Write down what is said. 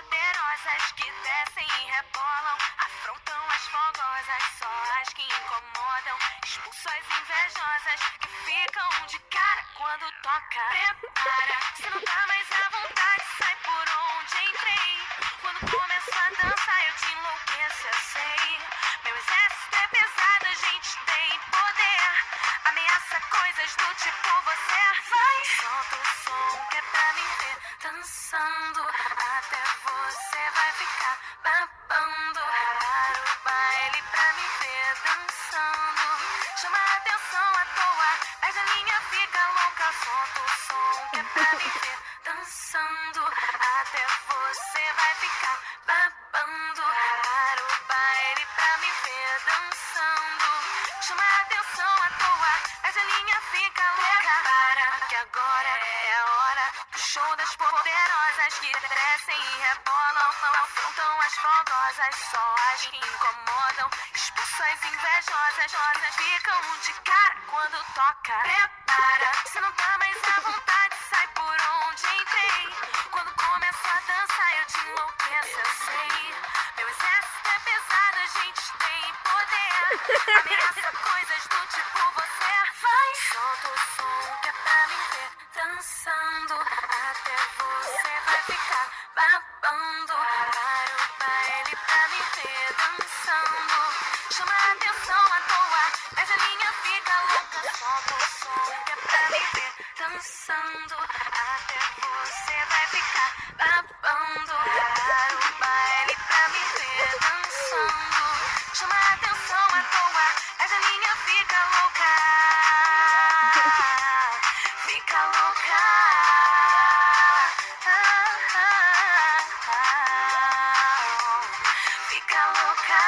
poderosas que descem e rebolam, afrontam as fogosas, só as que incomodam, expulsam as invejosas que ficam de cara quando toca. Prepara, se não tá mais à vontade, sai por onde entrei. Quando começo a dançar eu te enlouqueço, eu sei. Meu exército é pesado, a gente tem poder, ameaça coisas do tipo você. Vai, solta o som que é pra me ver dançando, até você vai ficar babando. Para o baile pra me ver dançando, chama a atenção à toa, perde a linha, fica louca. Solta o som que é pra me ver dançando, até você vai ficar babando. Para o baile pra me ver dançando, chama a atenção à toa, perde a linha, fica louca. Para que agora é a hora do show das poderosas que descem e rebolam, afrontam as fogosas, só as que incomodam, expulsam as invejosas, ficam de cara quando toca. Prepara, se não tá mais à vontade, sai por onde entrei. Quando começo a dançar eu te enlouqueço, eu sei. Meu exército é pesado, a gente tem poder, ameaça coisas do tipo você. Vai, solta o som que é pra me ver dançando, até você vai ficar babando. Para o baile pra me ver dançando, chama a atenção à toa, mas a linha fica louca. Solta o som que é pra me ver dançando, até você vai ficar babando. Para o baile pra me ver dançando, chama a atenção à toa, mas a linha fica louca. Fica louca. Fica louca.